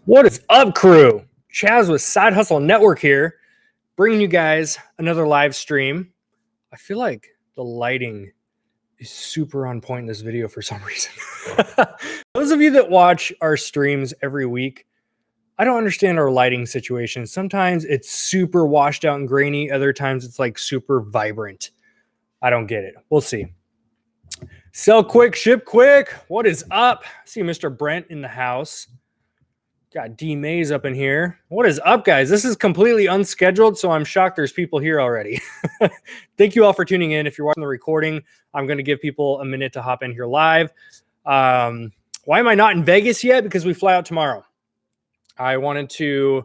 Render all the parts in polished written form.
What is up, crew? Chaz with Side Hustle Network here, bringing you guys another live stream. I feel like the lighting is super on point in this video for some reason. Those of you that watch our streams every week, I don't understand our lighting situation. Sometimes it's super washed out and grainy. Other times it's like super vibrant. I don't get it. We'll see. Sell quick, ship quick. What is up? I see Mr. Brent in the house. Got D Mays up in here. What is up, guys? This is completely unscheduled, so I'm shocked there's people here already. Thank you all for tuning in. If you're watching the recording, I'm going to give people a minute to hop in here live. Why am I not in Vegas yet? Because we fly out tomorrow. I wanted to...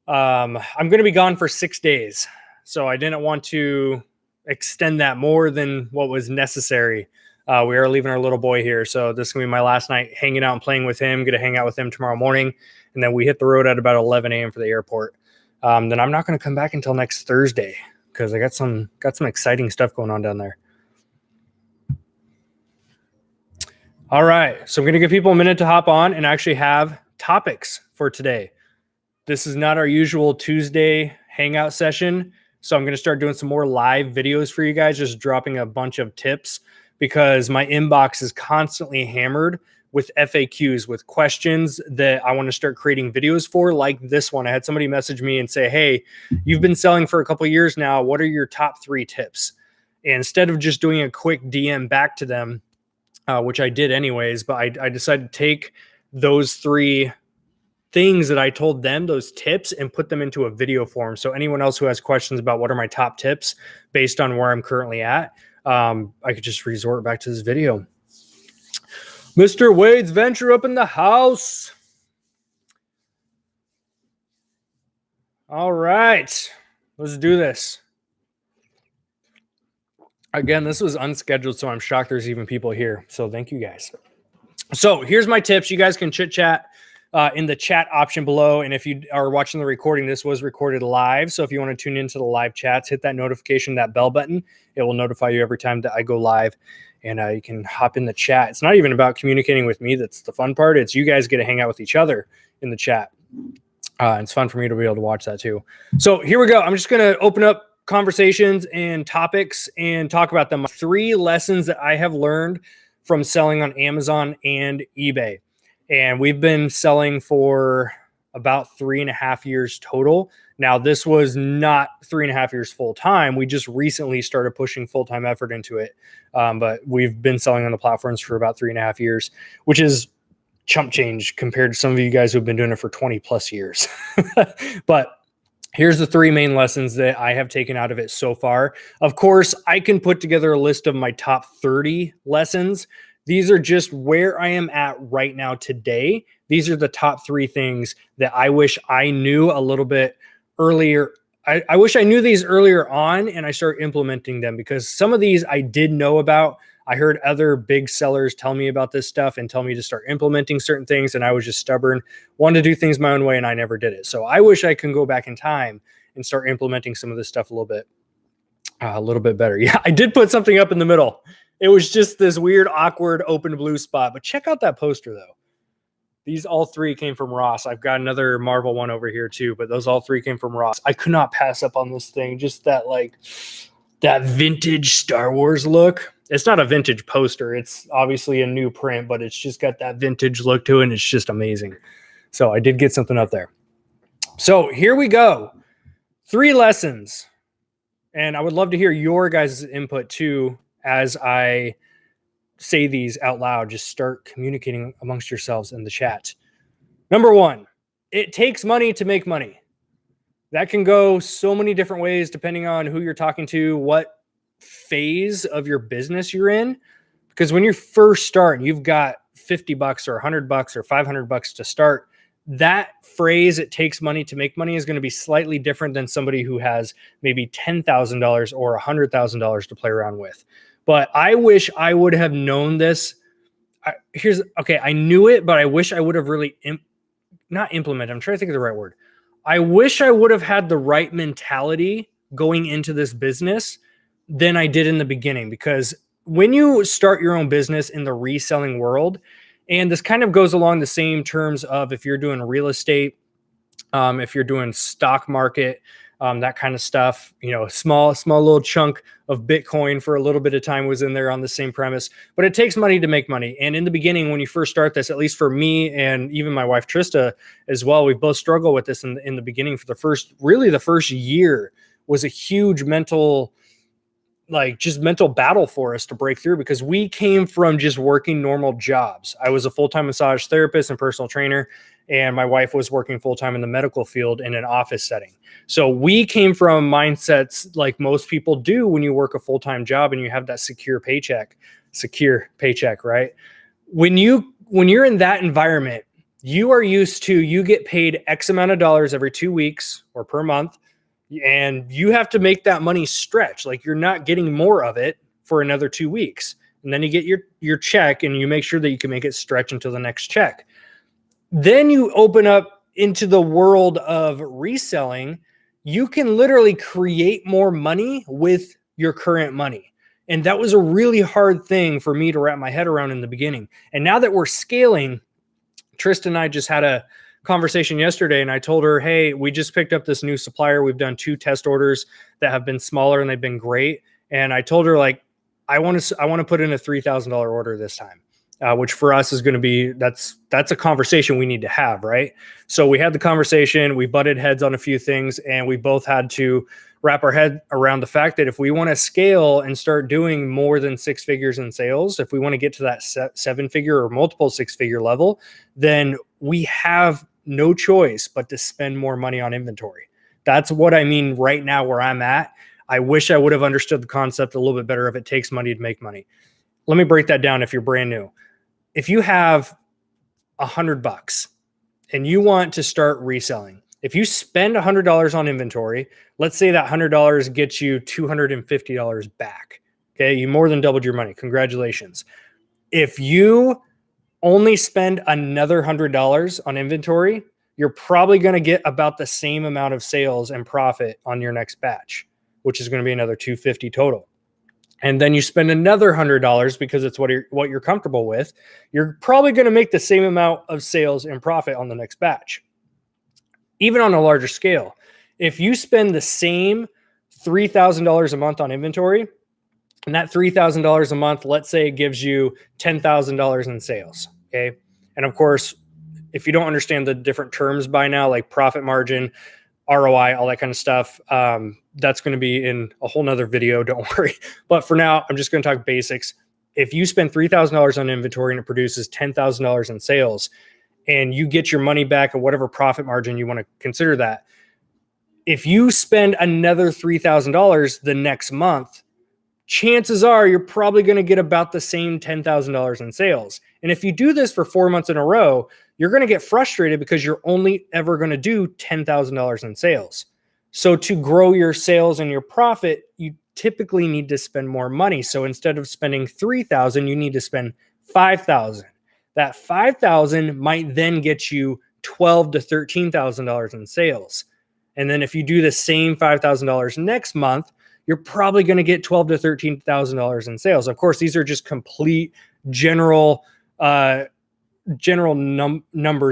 I'm going to be gone for 6 days, so I didn't want to extend that more than what was necessary. We are leaving our little boy here, so this is going to be my last night hanging out and playing with him. Going to hang out with him tomorrow morning, and then we hit the road at about 11 a.m. for the airport. Then I'm not going to come back until next Thursday because I got some exciting stuff going on down there. All right, so I'm going to give people a minute to hop on and actually have topics for today. This is not our usual Tuesday hangout session, so I'm going to start doing some more live videos for you guys, just dropping a bunch of tips, because my inbox is constantly hammered with FAQs, with questions that I want to start creating videos for, like this one. I had somebody message me and say, hey, you've been selling for a couple of years now. What are your top 3 tips? And instead of just doing a quick DM back to them, which I did anyways, but I decided to take those 3 things that I told them, those tips, and put them into a video form. So anyone else who has questions about what are my top tips based on where I'm currently at, I could just resort back to this video. Mr. Wade's Venture up in the house. All right, let's do this. Again, this was unscheduled, so I'm shocked there's even people here. So thank you guys. So here's my tips. You guys can chit chat in the chat option below. And if you are watching the recording, this was recorded live. So if you want to tune into the live chats, hit that notification, that bell button. It will notify you every time that I go live, and you can hop in the chat. It's not even about communicating with me. That's the fun part. It's you guys get to hang out with each other in the chat. It's fun for me to be able to watch that too. So here we go. I'm just going to open up conversations and topics and talk about them. 3 lessons that I have learned from selling on Amazon and eBay. And we've been selling for about 3.5 years total. Now, this was not 3.5 years full time. We just recently started pushing full-time effort into it. But we've been selling on the platforms for about 3.5 years, which is chump change compared to some of you guys who've been doing it for 20 plus years. But here's the 3 main lessons that I have taken out of it so far. Of course, I can put together a list of my top 30 lessons. These are just where I am at right now today. These are the top 3 things that I wish I knew a little bit earlier. I wish I knew these earlier on and I started implementing them, because some of these I did know about. I heard other big sellers tell me about this stuff and tell me to start implementing certain things, and I was just stubborn, wanted to do things my own way, and I never did it. So I wish I can go back in time and start implementing some of this stuff a little bit better. Yeah, I did put something up in the middle. It was just this weird, awkward, open blue spot. But check out that poster, though. These all 3 came from Ross. I've got another Marvel one over here, too. But those all 3 came from Ross. I could not pass up on this thing. Just that, that vintage Star Wars look. It's not a vintage poster. It's obviously a new print, but it's just got that vintage look to it, and it's just amazing. So I did get something up there. So here we go. 3 lessons. And I would love to hear your guys' input, too, as I say these out loud. Just start communicating amongst yourselves in the chat. Number 1, it takes money to make money. That can go so many different ways depending on who you're talking to, what phase of your business you're in. Because when you first start, you've got $50 or $100 or $500 to start. That phrase, it takes money to make money, is going to be slightly different than somebody who has maybe $10,000 or $100,000 to play around with. But I wish I would have known this. I knew it, but I wish I would have really not implemented. I'm trying to think of the right word. I wish I would have had the right mentality going into this business than I did in the beginning, because when you start your own business in the reselling world, And this kind of goes along the same terms of if you're doing real estate, if you're doing stock market, that kind of stuff, small little chunk of Bitcoin for a little bit of time was in there on the same premise, but it takes money to make money. And in the beginning, when you first start this, at least for me and even my wife, Trista, as well, we both struggle with this in the beginning. For the first year was a huge mental battle for us to break through, because we came from just working normal jobs. I was a full-time massage therapist and personal trainer, and my wife was working full-time in the medical field in an office setting. So we came from mindsets like most people do when you work a full-time job and you have that secure paycheck, right? When you're in that environment, you are used to, you get paid X amount of dollars every 2 weeks or per month, and you have to make that money stretch. Like, you're not getting more of it for another 2 weeks. And then you get your check, and you make sure that you can make it stretch until the next check. Then you open up into the world of reselling. You can literally create more money with your current money. And that was a really hard thing for me to wrap my head around in the beginning. And now that we're scaling, Trista and I just had a conversation yesterday, and I told her, hey, we just picked up this new supplier. We've done 2 test orders that have been smaller, and they've been great. And I told her, like, I want to put in a $3,000 order this time, which for us is going to be, that's a conversation we need to have, right? So we had the conversation, we butted heads on a few things, and we both had to wrap our head around the fact that if we want to scale and start doing more than 6 figures in sales, if we want to get to that 7-figure or multiple 6-figure level, then we have no choice but to spend more money on inventory. That's what I mean right now where I'm at. I wish I would have understood the concept a little bit better if it takes money to make money. Let me break that down if you're brand new. If you have $100 and you want to start reselling, if you spend $100 on inventory, let's say that $100 gets you $250 back. Okay, you more than doubled your money. Congratulations. If you only spend another $100 on inventory, you're probably going to get about the same amount of sales and profit on your next batch, which is going to be another $250 total. And then you spend another $100 because it's what you're comfortable with. You're probably going to make the same amount of sales and profit on the next batch. Even on a larger scale, if you spend the same $3,000 a month on inventory, and that $3,000 a month, let's say it gives you $10,000 in sales, okay? And of course, if you don't understand the different terms by now, like profit margin, ROI, all that kind of stuff, that's going to be in a whole nother video, don't worry. But for now, I'm just going to talk basics. If you spend $3,000 on inventory and it produces $10,000 in sales, and you get your money back at whatever profit margin you want to consider that, if you spend another $3,000 the next month, chances are you're probably going to get about the same $10,000 in sales. And if you do this for 4 months in a row, you're going to get frustrated because you're only ever going to do $10,000 in sales. So to grow your sales and your profit, you typically need to spend more money. So instead of spending $3,000, you need to spend $5,000. That $5,000 might then get you $12,000 to $13,000 in sales. And then if you do the same $5,000 next month, you're probably going to get $12,000 to $13,000 in sales. Of course, these are just complete general numbers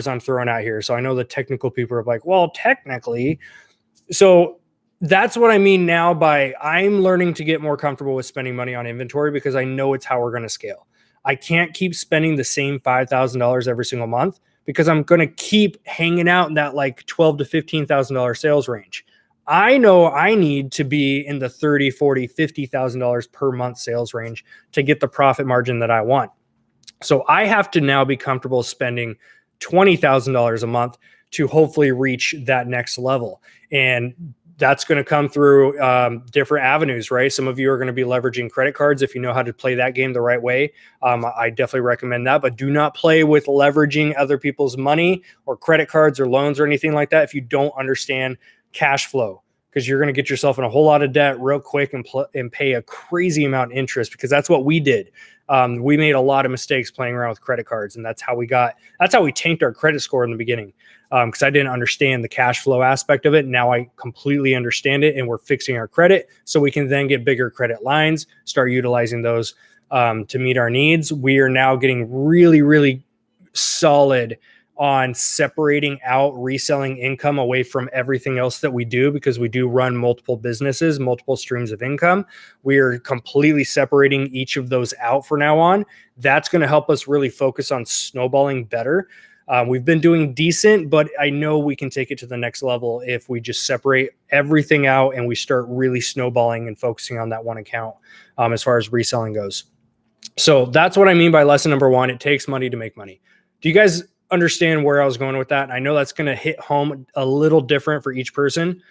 I'm throwing out here. So I know the technical people are like, well, technically. So that's what I mean now by I'm learning to get more comfortable with spending money on inventory, because I know it's how we're going to scale. I can't keep spending the same $5,000 every single month, because I'm going to keep hanging out in that like $12,000 to $15,000 sales range. I know I need to be in the $30,000, $40,000, $50,000 per month sales range to get the profit margin that I want. So I have to now be comfortable spending $20,000 a month to hopefully reach that next level. And that's going to come through different avenues, right? Some of you are going to be leveraging credit cards if you know how to play that game the right way. I definitely recommend that, but do not play with leveraging other people's money or credit cards or loans or anything like that if you don't understand cash flow, because you're going to get yourself in a whole lot of debt real quick and pay a crazy amount of interest, because that's what we did. We made a lot of mistakes playing around with credit cards, and that's how we tanked our credit score in the beginning, because I didn't understand the cash flow aspect of it. Now I completely understand it, and we're fixing our credit so we can then get bigger credit lines, start utilizing those to meet our needs. We are now getting really, really solid on separating out reselling income away from everything else that we do, because we do run multiple businesses, multiple streams of income. We are completely separating each of those out for now on. That's going to help us really focus on snowballing better. We've been doing decent, but I know we can take it to the next level if we just separate everything out and we start really snowballing and focusing on that one account as far as reselling goes. So that's what I mean by lesson number one. It takes money to make money. Do you guys understand where I was going with that? I know that's going to hit home a little different for each person,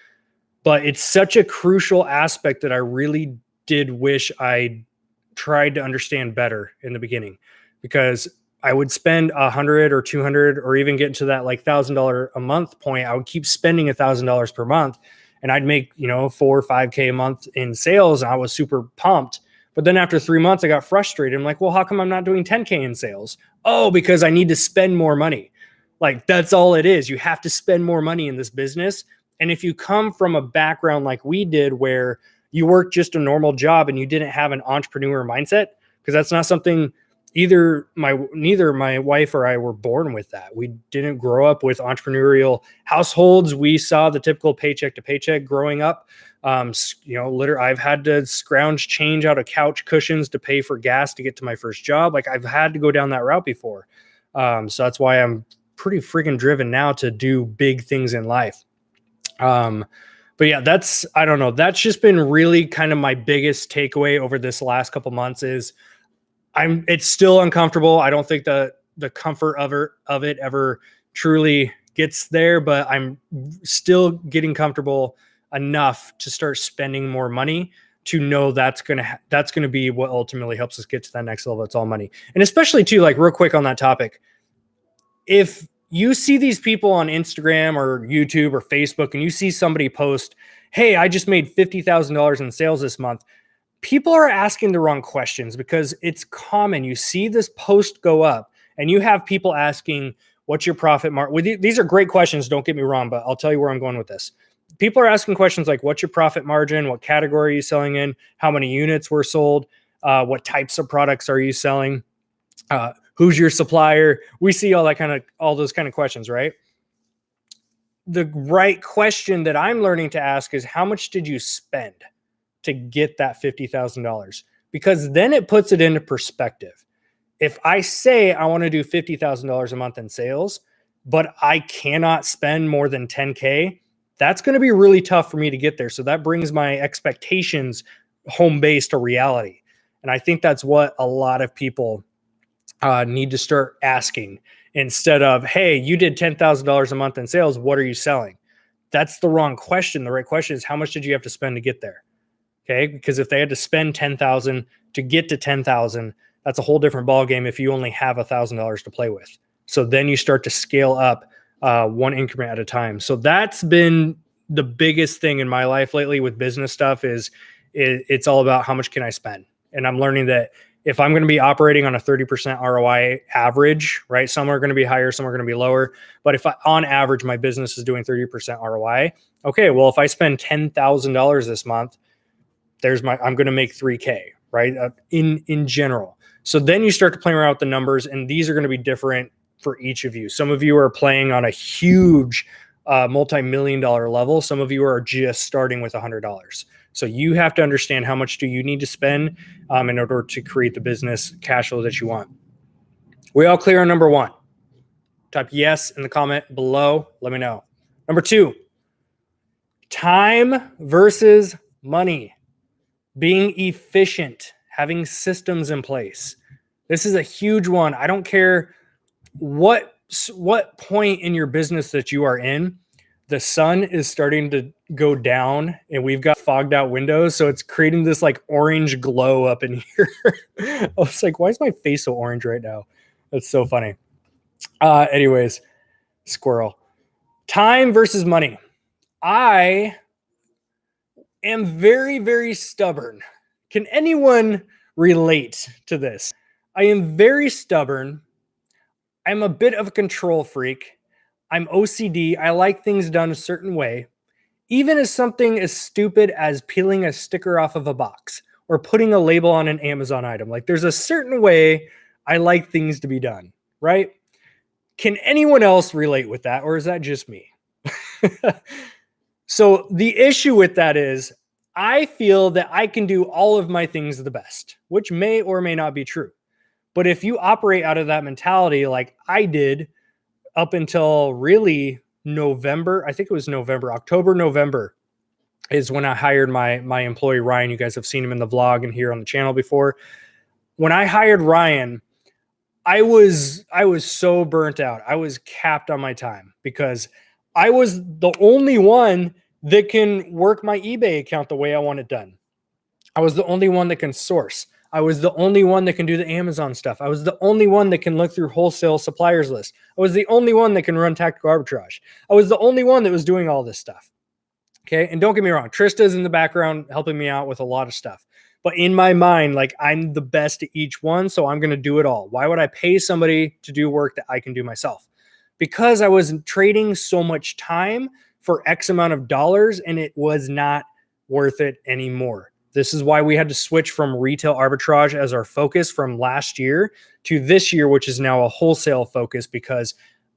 but it's such a crucial aspect that I really did wish I tried to understand better in the beginning, because I would spend $100 or $200 or even get to that like $1,000 a month point. I would keep spending $1,000 per month, and I'd make, you know, 4 or 5K a month in sales. And I was super pumped. But then after 3 months, I got frustrated. I'm like, well, how come I'm not doing 10K in sales? Oh, because I need to spend more money. Like, that's all it is. You have to spend more money in this business. And if you come from a background like we did, where you worked just a normal job and you didn't have an entrepreneur mindset, because that's not something neither my wife or I were born with that. We didn't grow up with entrepreneurial households. We saw the typical paycheck to paycheck growing up. Literally, I've had to scrounge change out of couch cushions to pay for gas to get to my first job. Like, I've had to go down that route before. So that's why I'm pretty freaking driven now to do big things in life. But yeah, I don't know. That's just been really kind of my biggest takeaway over this last couple months is it's still uncomfortable. I don't think the comfort of it ever truly gets there, but I'm still getting comfortable enough to start spending more money to know that's going to be what ultimately helps us get to that next level. It's all money. And especially too, like real quick on that topic, if you see these people on Instagram or YouTube or Facebook and you see somebody post, hey, I just made $50,000 in sales this month. People are asking the wrong questions, because it's common. You see this post go up and you have people asking, what's your profit margin? These are great questions. Don't get me wrong, but I'll tell you where I'm going with this. People are asking questions like, what's your profit margin? What category are you selling in? How many units were sold? What types of products are you selling? Who's your supplier? We see all those kind of questions, right? The right question that I'm learning to ask is, how much did you spend to get that $50,000? Because then it puts it into perspective. If I say I want to do $50,000 a month in sales, but I cannot spend more than 10K, that's going to be really tough for me to get there. So that brings my expectations home base to reality. And I think that's what a lot of people need to start asking, instead of, hey, you did $10,000 a month in sales, what are you selling? That's the wrong question. The right question is, how much did you have to spend to get there? Okay, because if they had to spend $10,000 to get to $10,000, that's a whole different ballgame if you only have $1,000 to play with. So then you start to scale up one increment at a time. So that's been the biggest thing in my life lately with business stuff is it's all about how much can I spend. And I'm learning that if I'm going to be operating on a 30% ROI average, right? Some are going to be higher, some are going to be lower. But if on average, my business is doing 30% ROI, okay, well, if I spend $10,000 this month, I'm going to make 3K, right? In general. So then you start to play around with the numbers, and these are going to be different for each of you. Some of you are playing on a huge multi-million-dollar level. Some of you are just starting with $100. So you have to understand how much do you need to spend in order to create the business cash flow that you want. We all clear on number one? Type yes in the comment below. Let me know. Number two, time versus money. Being efficient, having systems in place. This is a huge one. I don't care what point in your business that you are in. The sun is starting to go down and we've got fogged out windows. So it's creating this like orange glow up in here. I was like, why is my face so orange right now? That's so funny. Anyways, squirrel. Time versus money. I am very, very stubborn. Can anyone relate to this? I am very stubborn. I'm a bit of a control freak. I'm OCD. I like things done a certain way. Even as something as stupid as peeling a sticker off of a box or putting a label on an Amazon item. Like, there's a certain way I like things to be done, right? Can anyone else relate with that, or is that just me? So the issue with that is I feel that I can do all of my things the best, which may or may not be true. But if you operate out of that mentality like I did up until really November, I think it was November, October, November is when I hired my employee Ryan. You guys have seen him in the vlog and here on the channel before. When I hired Ryan, I was so burnt out. I was capped on my time because I was the only one that can work my eBay account the way I want it done. I was the only one that can source. I was the only one that can do the Amazon stuff. I was the only one that can look through wholesale suppliers list. I was the only one that can run tactical arbitrage. I was the only one that was doing all this stuff. Okay. And don't get me wrong, Trista's in the background helping me out with a lot of stuff. But in my mind, like I'm the best at each one. So I'm going to do it all. Why would I pay somebody to do work that I can do myself? Because I was trading so much time for X amount of dollars and it was not worth it anymore. This is why we had to switch from retail arbitrage as our focus from last year to this year, which is now a wholesale focus, because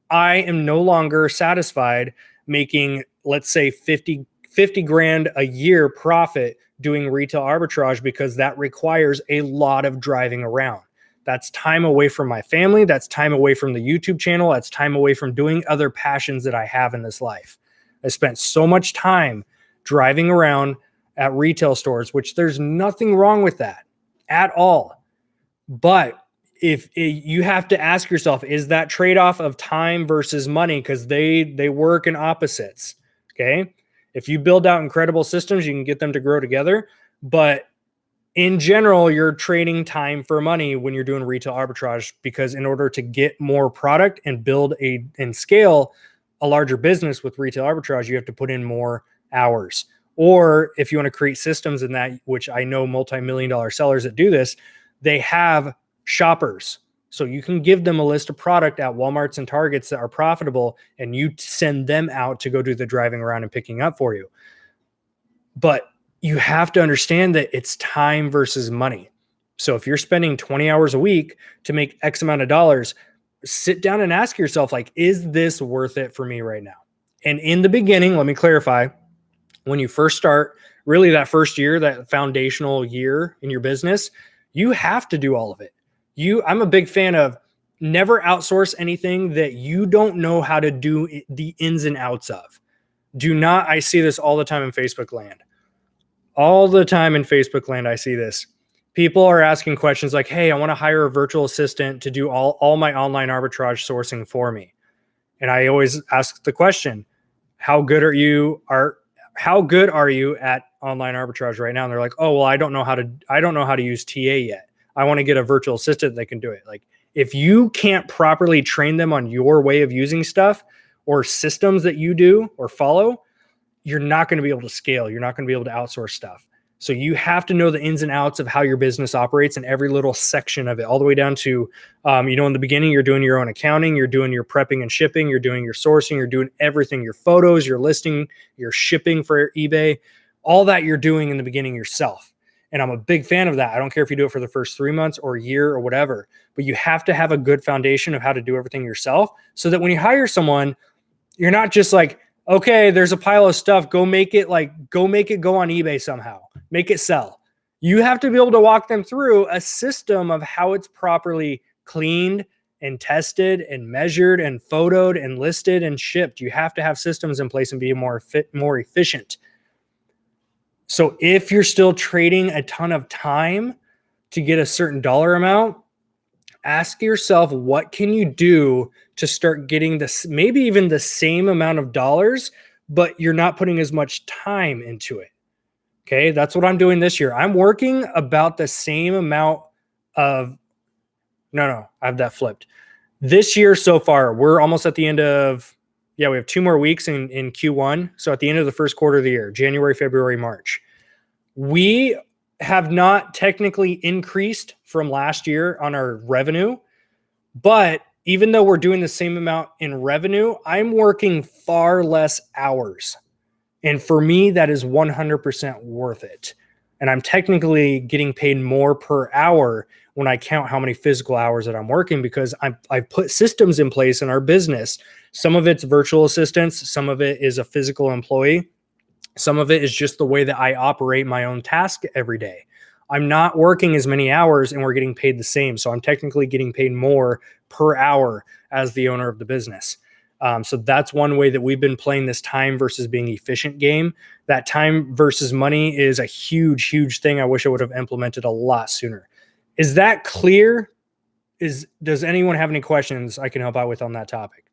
I am no longer satisfied making, let's say 50 grand a year profit doing retail arbitrage, because that requires a lot of driving around. That's time away from my family. That's time away from the YouTube channel. That's time away from doing other passions that I have in this life. I spent so much time driving around at retail stores, which there's nothing wrong with that at all. But you have to ask yourself, is that trade-off of time versus money? Because they work in opposites. Okay. If you build out incredible systems, you can get them to grow together. But in general, you're trading time for money when you're doing retail arbitrage, because in order to get more product and build and scale a larger business with retail arbitrage, you have to put in more hours. Or if you want to create systems in that, which I know multi-million-dollar sellers that do this, they have shoppers. So you can give them a list of product at Walmarts and Targets that are profitable, and you send them out to go do the driving around and picking up for you. But you have to understand that it's time versus money. So if you're spending 20 hours a week to make X amount of dollars, sit down and ask yourself, like, is this worth it for me right now? And in the beginning, let me clarify, when you first start, really that first year, that foundational year in your business, you have to do all of it. I'm a big fan of never outsource anything that you don't know how to do the ins and outs of. Do not, I see this all the time in Facebook land. All the time in Facebook land, I see this. People are asking questions like, hey, I want to hire a virtual assistant to do all my online arbitrage sourcing for me. And I always ask the question, how good are you at online arbitrage right now? And they're like, oh, well, I don't know how to use TA yet. I want to get a virtual assistant that can do it. Like, if you can't properly train them on your way of using stuff or systems that you do or follow, you're not going to be able to scale. You're not going to be able to outsource stuff. So you have to know the ins and outs of how your business operates and every little section of it, all the way down to, in the beginning, you're doing your own accounting, you're doing your prepping and shipping, you're doing your sourcing, you're doing everything, your photos, your listing, your shipping for eBay, all that you're doing in the beginning yourself. And I'm a big fan of that. I don't care if you do it for the first 3 months or a year or whatever, but you have to have a good foundation of how to do everything yourself, so that when you hire someone, you're not just like, okay, there's a pile of stuff, go make it go on eBay somehow, make it sell. You have to be able to walk them through a system of how it's properly cleaned and tested and measured and photoed and listed and shipped. You have to have systems in place and be more efficient. So if you're still trading a ton of time to get a certain dollar amount, ask yourself, what can you do to start getting this, maybe even the same amount of dollars, but you're not putting as much time into it. Okay. That's what I'm doing this year. I'm working about the same amount of, I have that flipped. This year so far, we're almost at the end of, we have 2 more weeks in Q1. So at the end of the first quarter of the year, January, February, March, we have not technically increased from last year on our revenue, but even though we're doing the same amount in revenue, I'm working far less hours. And for me, that is 100% worth it. And I'm technically getting paid more per hour when I count how many physical hours that I'm working, because I've put systems in place in our business. Some of it's virtual assistants. Some of it is a physical employee. Some of it is just the way that I operate my own task every day. I'm not working as many hours and we're getting paid the same. So I'm technically getting paid more per hour as the owner of the business. So that's one way that we've been playing this time versus being efficient game. That time versus money is a huge, huge thing. I wish I would have implemented a lot sooner. Is that clear? Does anyone have any questions I can help out with on that topic?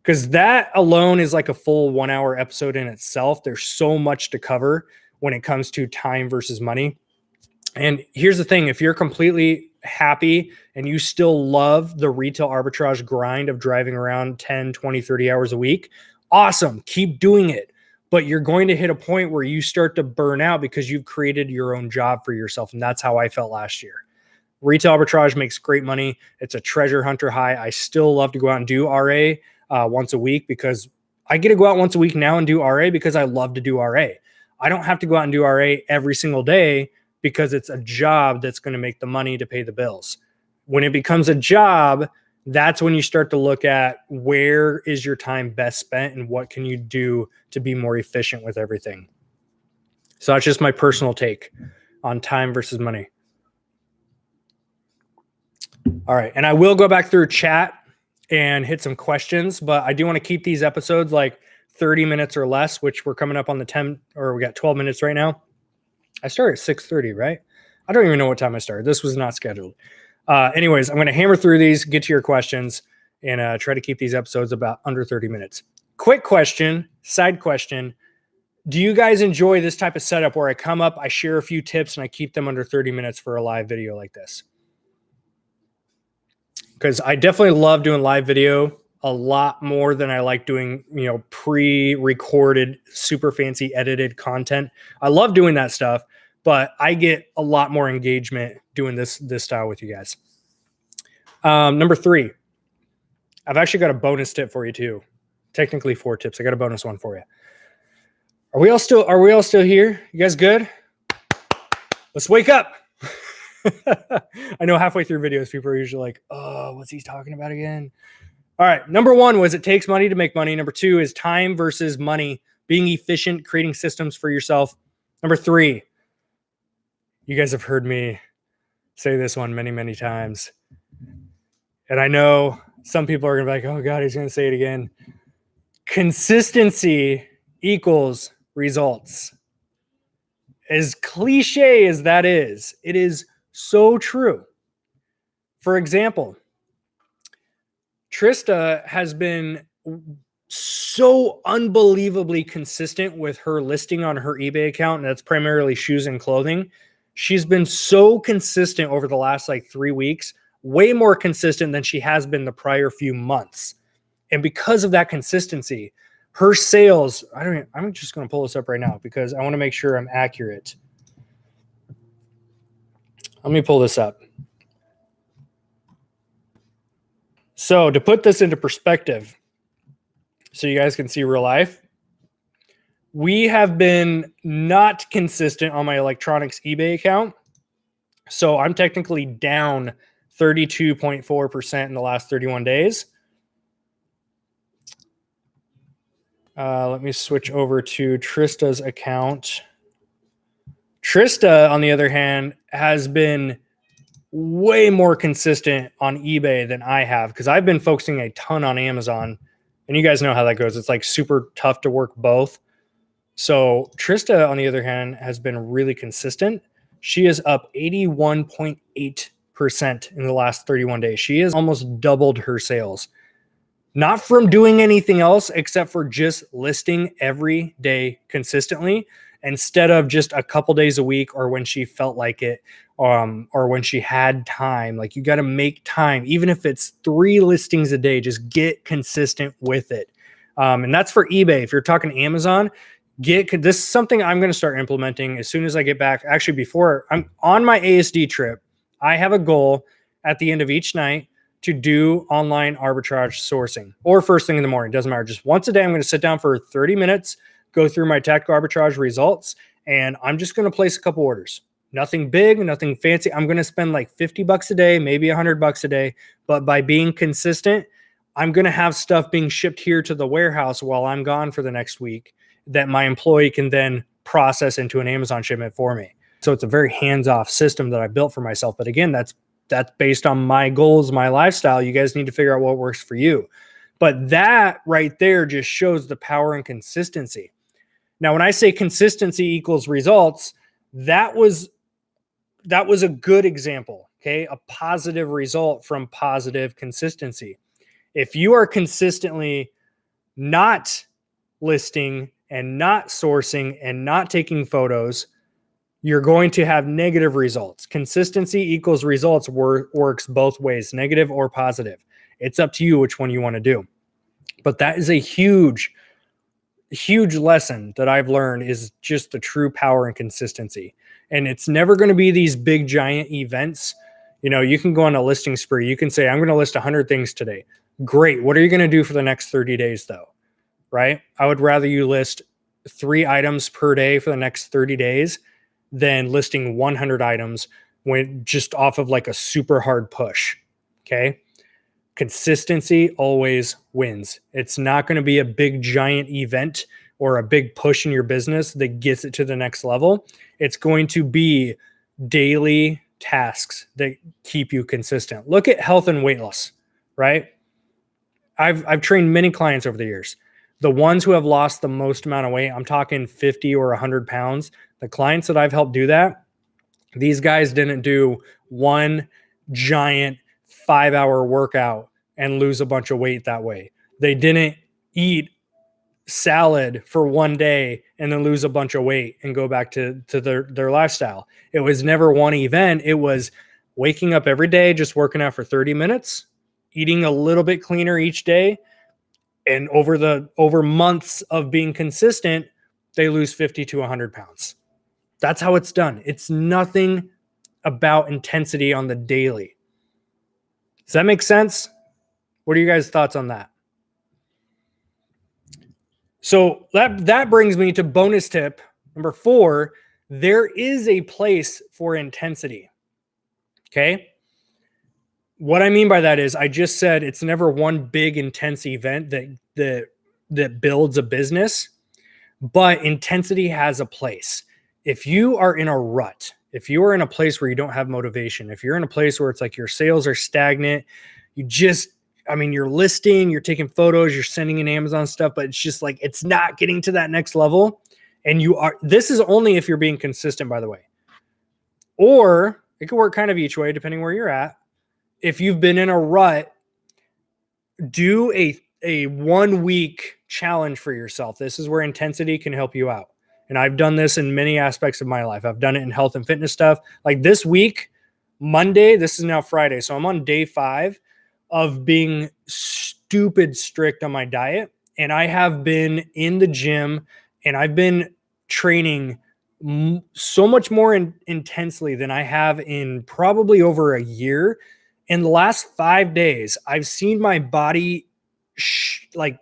Because that alone is like a full 1 hour episode in itself. There's so much to cover when it comes to time versus money. And here's the thing, if you're completely happy and you still love the retail arbitrage grind of driving around 10, 20, 30 hours a week, awesome, keep doing it. But you're going to hit a point where you start to burn out because you've created your own job for yourself. And that's how I felt last year. Retail arbitrage makes great money. It's a treasure hunter high. I still love to go out and do RA once a week, because I get to go out once a week now and do RA because I love to do RA. I don't have to go out and do RA every single day because it's a job that's going to make the money to pay the bills. When it becomes a job, that's when you start to look at where is your time best spent and what can you do to be more efficient with everything. So that's just my personal take on time versus money. All right. And I will go back through chat and hit some questions, but I do want to keep these episodes like 30 minutes or less, which we're coming up on the 10, or we got 12 minutes right now. I started at 6:30, right? I don't even know what time I started. This was not scheduled. Anyways, I'm going to hammer through these, get to your questions, and try to keep these episodes about under 30 minutes. Quick question, side question. Do you guys enjoy this type of setup where I come up, I share a few tips, and I keep them under 30 minutes for a live video like this? Because I definitely love doing live video a lot more than I like doing, pre-recorded, super fancy edited content. I love doing that stuff, but I get a lot more engagement doing this style with you guys. Number 3, I've actually got a bonus tip for you too. Technically 4 tips. I got a bonus one for you. Are we all still here? You guys good? Let's wake up. I know halfway through videos, people are usually like, oh, what's he talking about again? All right. Number 1 was it takes money to make money. Number 2 is time versus money, being efficient, creating systems for yourself. Number 3, you guys have heard me say this one many, many times. And I know some people are going to be like, oh God, he's going to say it again. Consistency equals results. As cliche as that is, it is so true. For example, Trista has been so unbelievably consistent with her listing on her eBay account, and that's primarily shoes and clothing. She's been so consistent over the last 3 weeks, way more consistent than she has been the prior few months. And because of that consistency, her sales, I'm just going to pull this up right now because I want to make sure I'm accurate. Let me pull this up. So to put this into perspective, so you guys can see real life, we have been not consistent on my electronics eBay account. So I'm technically down 32.4% in the last 31 days. Let me switch over to Trista's account. Trista, on the other hand, has been way more consistent on eBay than I have because I've been focusing a ton on Amazon. And you guys know how that goes. It's super tough to work both. So Trista, on the other hand, has been really consistent. She is up 81.8% in the last 31 days. She has almost doubled her sales. Not from doing anything else except for just listing every day consistently instead of just a couple days a week or when she felt like it or when she had time. You got to make time. Even if it's 3 listings a day, just get consistent with it. And that's for eBay. If you're talking Amazon, this is something I'm going to start implementing as soon as I get back. Actually, before I'm on my ASD trip, I have a goal at the end of each night to do online arbitrage sourcing or first thing in the morning. Doesn't matter. Just once a day, I'm going to sit down for 30 minutes, go through my tactical arbitrage results and I'm just going to place a couple orders. Nothing big, nothing fancy. I'm going to spend like $50 a day, maybe $100 a day. But by being consistent, I'm going to have stuff being shipped here to the warehouse while I'm gone for the next week that my employee can then process into an Amazon shipment for me. So it's a very hands-off system that I built for myself. But again, that's based on my goals, my lifestyle. You guys need to figure out what works for you. But that right there just shows the power and consistency. Now, when I say consistency equals results, that was a good example, okay? A positive result from positive consistency. If you are consistently not listing and not sourcing and not taking photos, you're going to have negative results. Consistency equals results works both ways, negative or positive. It's up to you which one you want to do. But that is a huge lesson that I've learned, is just the true power and consistency. And it's never going to be these big giant events. You know, you can go on a listing spree. You can say, I'm going to list 100 things today. Great. What are you going to do for the next 30 days though? Right? I would rather you list 3 items per day for the next 30 days than listing 100 items when just off of like a super hard push. Okay. Consistency always wins. It's not going to be a big giant event or a big push in your business that gets it to the next level. It's going to be daily tasks that keep you consistent. Look at health and weight loss, right? I've trained many clients over the years. The ones who have lost the most amount of weight, I'm talking 50 or 100 pounds. The clients that I've helped do that, these guys didn't do one giant 5-hour workout and lose a bunch of weight that way. They didn't eat salad for one day and then lose a bunch of weight and go back to their lifestyle. It was never one event. It was waking up every day, just working out for 30 minutes, eating a little bit cleaner each day. And over months of being consistent, they lose 50 to 100 pounds. That's how it's done. It's nothing about intensity on the daily. Does that make sense? What are you guys' thoughts on that? So that brings me to bonus tip number 4. There is a place for intensity. Okay. What I mean by that is, I just said it's never one big intense event that builds a business, but intensity has a place. If you are in a rut, if you are in a place where you don't have motivation, if you're in a place where it's like your sales are stagnant, you're listing, you're taking photos, you're sending in Amazon stuff, but it's just like, it's not getting to that next level. And this is only if you're being consistent, by the way, or it could work kind of each way, depending where you're at. If you've been in a rut, do a 1 week challenge for yourself. This is where intensity can help you out. And I've done this in many aspects of my life. I've done it in health and fitness stuff. Like this week, Monday, this is now Friday. So I'm on day 5 of being stupid strict on my diet. And I have been in the gym and I've been training so much more intensely than I have in probably over a year. In the last 5 days, I've seen my body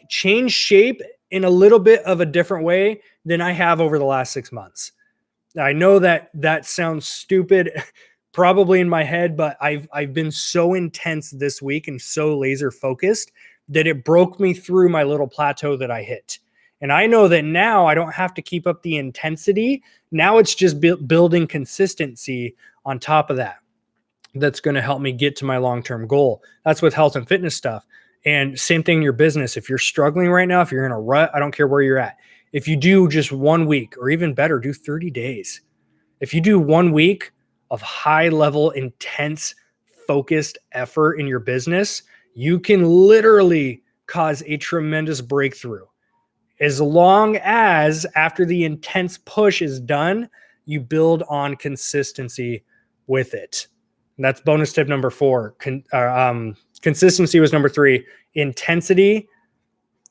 change shape in a little bit of a different way than I have over the last 6 months. I know that sounds stupid probably in my head, but I've been so intense this week and so laser focused that it broke me through my little plateau that I hit. And I know that now I don't have to keep up the intensity. Now it's just building consistency on top of that. That's going to help me get to my long-term goal. That's with health and fitness stuff. And same thing in your business. If you're struggling right now, if you're in a rut, I don't care where you're at. If you do just 1 week, or even better, do 30 days. If you do 1 week of high level, intense, focused effort in your business, you can literally cause a tremendous breakthrough. As long as after the intense push is done, you build on consistency with it. And that's bonus tip number 4. Consistency was number 3. Intensity,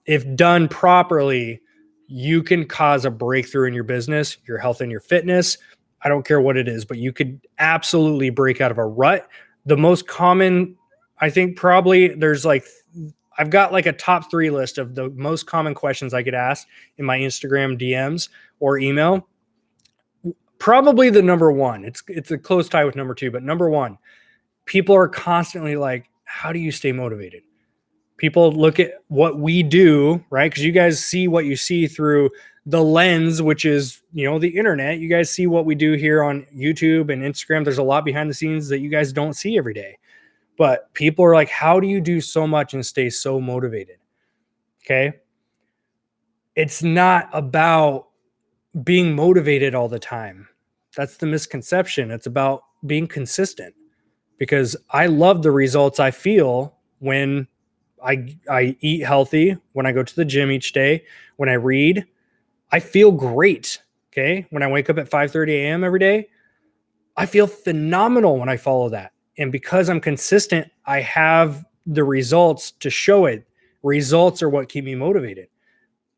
if done properly, you can cause a breakthrough in your business, your health and your fitness. I don't care what it is, but you could absolutely break out of a rut. The most common, I think probably I've got like a top 3 list of the most common questions I get asked in my Instagram DMs or email. probably the number one. It's a close tie with number two, but number one, people are constantly like, how do you stay motivated? People look at what we do, right? Because you guys see what you see through the lens, which is, the internet. You guys see what we do here on YouTube and Instagram. There's a lot behind the scenes that you guys don't see every day. But people are like, how do you do so much and stay so motivated? Okay. It's not about being motivated all the time. That's the misconception. It's about being consistent, because I love the results I feel when I eat healthy, when I go to the gym each day, when I read. I feel great. Okay. When I wake up at 5:30 a.m. every day, I feel phenomenal when I follow that. And because I'm consistent, I have the results to show it. Results are what keep me motivated.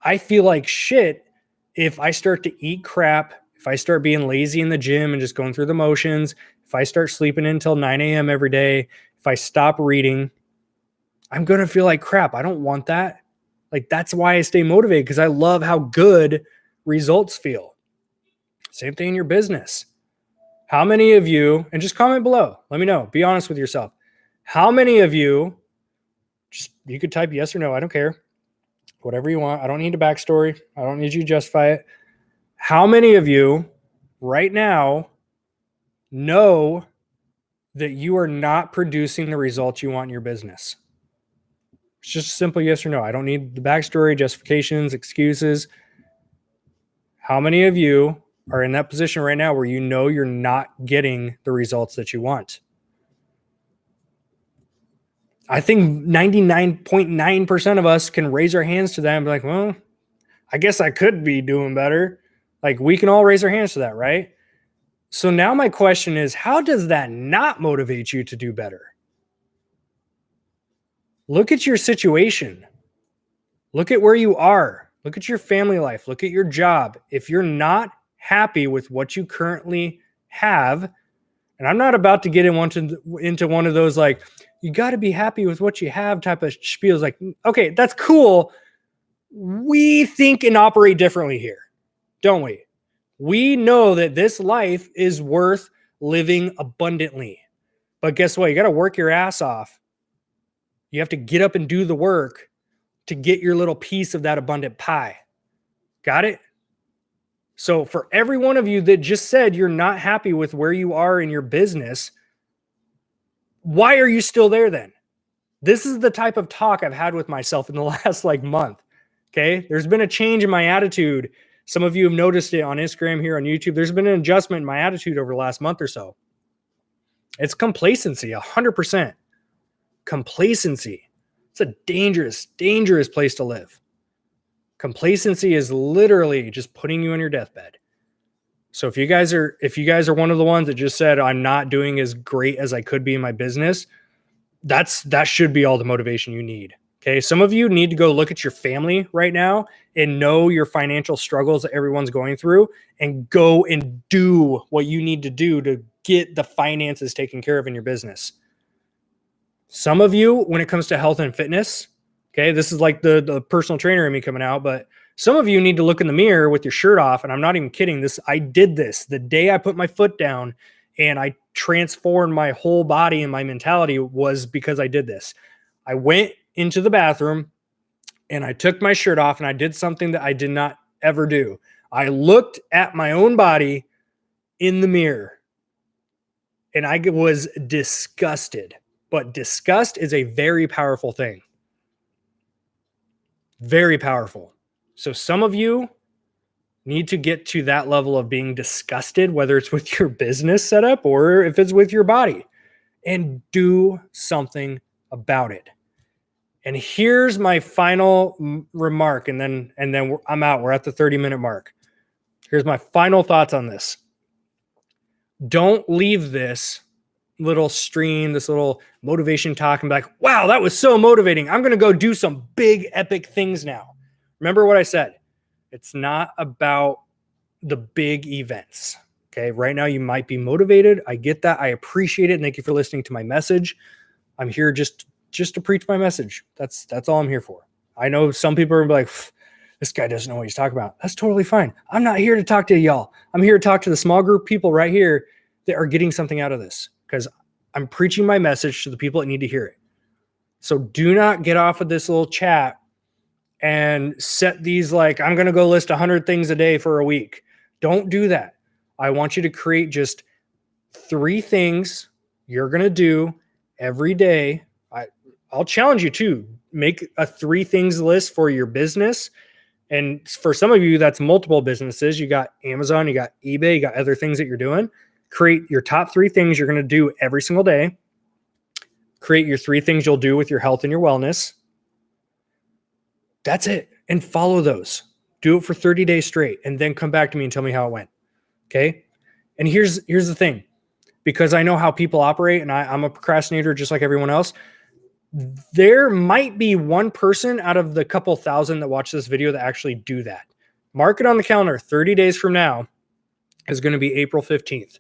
I feel like shit if I start to eat crap, if I start being lazy in the gym and just going through the motions, if I start sleeping until 9 a.m. every day, if I stop reading, I'm going to feel like crap. I don't want that. Like, that's why I stay motivated, because I love how good results feel. Same thing in your business. How many of you, and just comment below, let me know, be honest with yourself. How many of you, you could type yes or no, I don't care. Whatever you want. I don't need a backstory. I don't need you to justify it. How many of you right now know that you are not producing the results you want in your business? It's just a simple yes or no. I don't need the backstory, justifications, excuses. How many of you are in that position right now where you know you're not getting the results that you want? I think 99.9% of us can raise our hands to that and be like, well, I guess I could be doing better. Like, we can all raise our hands to that, right? So now my question is, how does that not motivate you to do better? Look at your situation. Look at where you are. Look at your family life. Look at your job. If you're not happy with what you currently have, and I'm not about to get into one of those, like, you got to be happy with what you have type of spiels. Like, okay, that's cool. We think and operate differently here, don't we? We know that this life is worth living abundantly. But guess what? You got to work your ass off. You have to get up and do the work to get your little piece of that abundant pie. Got it? So for every one of you that just said you're not happy with where you are in your business, why are you still there then? This is the type of talk I've had with myself in the last month. Okay. There's been a change in my attitude. Some of you have noticed it on Instagram, here on YouTube. There's been an adjustment in my attitude over the last month or so. It's complacency, 100%. Complacency. It's a dangerous, dangerous place to live. Complacency is literally just putting you on your deathbed. So if you guys are one of the ones that just said, I'm not doing as great as I could be in my business, that should be all the motivation you need. Okay. Some of you need to go look at your family right now and know your financial struggles that everyone's going through, and go and do what you need to do to get the finances taken care of in your business. Some of you, when it comes to health and fitness, okay, this is like the personal trainer in me coming out, but some of you need to look in the mirror with your shirt off. And I'm not even kidding. I did this the day I put my foot down and I transformed my whole body, and my mentality was because I did this. I went into the bathroom and I took my shirt off, and I did something that I did not ever do. I looked at my own body in the mirror and I was disgusted. But disgust is a very powerful thing. Very powerful. So some of you need to get to that level of being disgusted, whether it's with your business setup or if it's with your body, and do something about it. And here's my final remark, and then I'm out. We're at the 30-minute mark. Here's my final thoughts on this. Don't leave this little stream, this little motivation talk, and be like, wow, that was so motivating. I'm going to go do some big, epic things now. Remember what I said. It's not about the big events. Okay. Right now you might be motivated. I get that. I appreciate it. Thank you for listening to my message. I'm here just to preach my message. That's all I'm here for. I know some people are like, This guy doesn't know what he's talking about. That's totally fine. I'm not here to talk to y'all. I'm here to talk to the small group of people right here that are getting something out of this, because I'm preaching my message to the people that need to hear it. So do not get off of this little chat and set these like, I'm going to go list 100 things a day for a week. Don't do that. I want you to create just 3 things you're going to do every day. I'll challenge you to make a 3 things list for your business. And for some of you, that's multiple businesses. You got Amazon, you got eBay, you got other things that you're doing. Create your top 3 things you're going to do every single day. Create your 3 things you'll do with your health and your wellness. That's it. And follow those. Do it for 30 days straight, and then come back to me and tell me how it went. Okay. And here's the thing, because I know how people operate, and I'm a procrastinator just like everyone else. There might be one person out of the couple thousand that watch this video that actually do that. Mark it on the calendar. 30 days from now is going to be April 15th.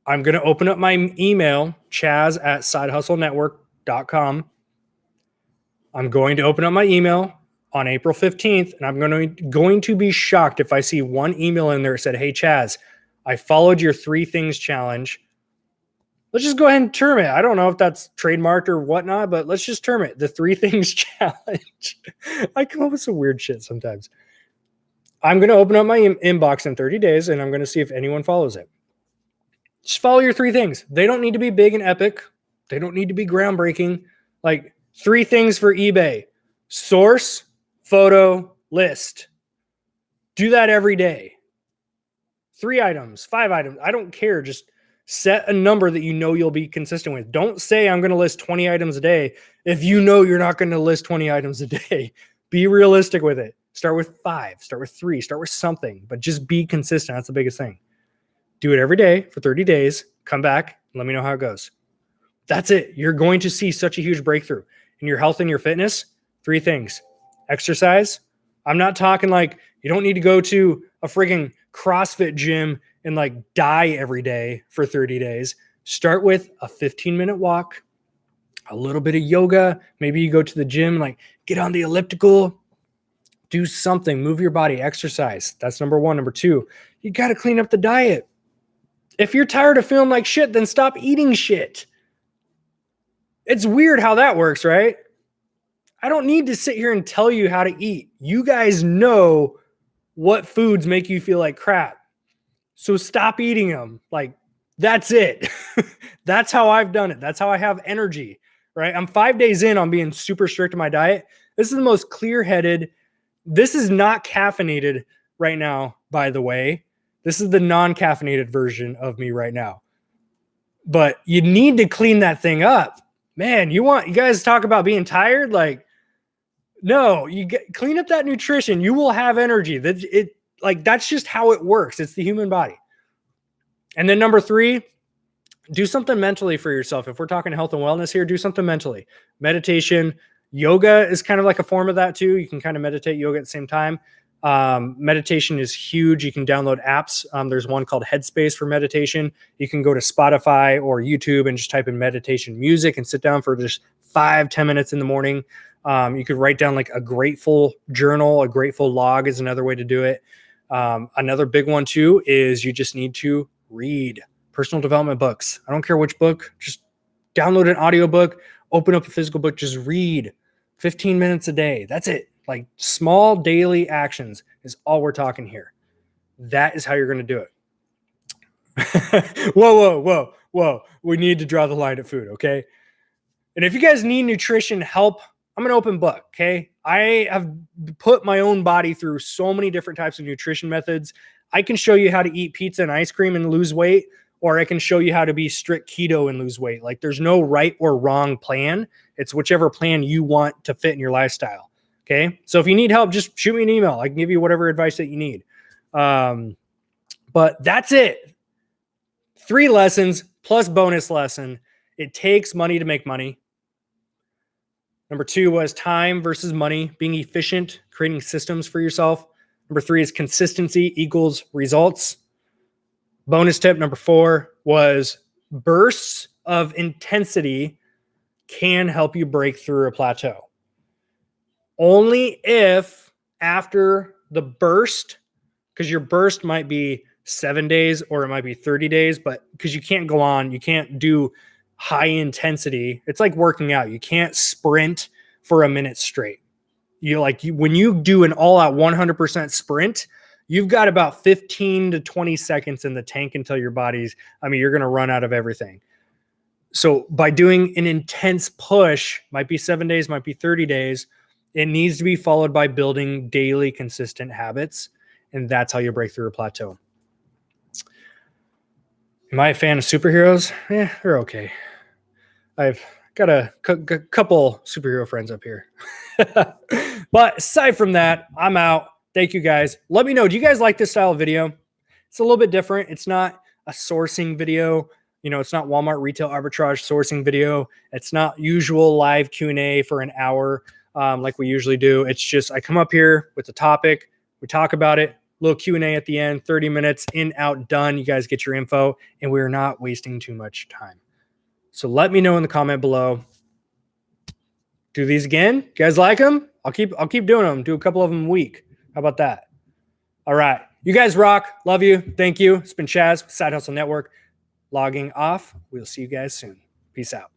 I'm going to open up my email, chaz@sidehustlenetwork.com. I'm going to open up my email on April 15th, and I'm going to be shocked if I see one email in there that said, hey, Chaz, I followed your 3 things challenge. Let's just go ahead and term it. I don't know if that's trademarked or whatnot, but let's just term it the 3 things challenge. I come up with some weird shit sometimes. I'm going to open up my inbox in 30 days, and I'm going to see if anyone follows it. Just follow your 3 things. They don't need to be big and epic. They don't need to be groundbreaking. Like 3 things for eBay: source, photo, list. Do that every day. 3 items, 5 items. I don't care. Just set a number that you know you'll be consistent with. Don't say I'm going to list 20 items a day if you know you're not going to list 20 items a day. Be realistic with it. Start with 5, start with 3, start with something, but just be consistent. That's the biggest thing. Do it every day for 30 days. Come back and let me know how it goes. That's it. You're going to see such a huge breakthrough in your health and your fitness. 3 things. Exercise. I'm not talking like you don't need to go to a frigging CrossFit gym and like die every day for 30 days. Start with a 15-minute walk, a little bit of yoga. Maybe you go to the gym, like get on the elliptical, do something, move your body, exercise. That's number 1. Number 2, you got to clean up the diet. If you're tired of feeling like shit, then stop eating shit. It's weird how that works, right? I don't need to sit here and tell you how to eat. You guys know what foods make you feel like crap. So stop eating them. Like, that's it. That's how I've done it. That's how I have energy, right? I'm 5 days in on being super strict to my diet. This is the most clear-headed. This is not caffeinated right now, by the way. This is the non-caffeinated version of me right now. But you need to clean that thing up. Man, you guys talk about being tired? Like, no, clean up that nutrition. You will have energy. That's just how it works. It's the human body. And then number 3, do something mentally for yourself. If we're talking health and wellness here, do something mentally. Meditation, yoga is kind of like a form of that too. You can kind of meditate, yoga at the same time. Meditation is huge. You can download apps. There's one called Headspace for meditation. You can go to Spotify or YouTube and just type in meditation music and sit down for just 5-10 minutes in the morning. You could write down like a grateful journal. A grateful log is another way to do it. Another big one too is you just need to read personal development books. I don't care which book, just download an audiobook, open up a physical book, just read 15 minutes a day. That's it. Like small daily actions is all we're talking here. That is how you're going to do it. Whoa. We need to draw the line at food. Okay. And if you guys need nutrition help, I'm an open book. Okay. I have put my own body through so many different types of nutrition methods. I can show you how to eat pizza and ice cream and lose weight, or I can show you how to be strict keto and lose weight. Like there's no right or wrong plan. It's whichever plan you want to fit in your lifestyle. Okay. So if you need help, just shoot me an email. I can give you whatever advice that you need. But that's it. 3 lessons plus bonus lesson. It takes money to make money. Number 2 was time versus money, being efficient, creating systems for yourself. Number 3 is consistency equals results. Bonus tip number 4 was bursts of intensity can help you break through a plateau. Only if after the burst, because your burst might be 7 days or it might be 30 days, but because you can't do high intensity. It's like working out. You can't sprint for a minute straight. When you do an all out 100% sprint, you've got about 15 to 20 seconds in the tank until you're going to run out of everything. So by doing an intense push, might be 7 days, might be 30 days, it needs to be followed by building daily consistent habits. And that's how you break through a plateau. Am I a fan of superheroes? Yeah, they're okay. I've got a couple superhero friends up here. But aside from that, I'm out. Thank you guys. Let me know. Do you guys like this style of video? It's a little bit different. It's not a sourcing video. It's not Walmart retail arbitrage sourcing video. It's not usual live Q&A for an hour like we usually do. It's just I come up here with the topic. We talk about it. Little Q&A at the end. 30 minutes in, out, done. You guys get your info. And we're not wasting too much time. So let me know in the comment below. Do these again? You guys like them? I'll keep doing them. Do a couple of them a week. How about that? All right. You guys rock. Love you. Thank you. It's been Chaz, Side Hustle Network, logging off. We'll see you guys soon. Peace out.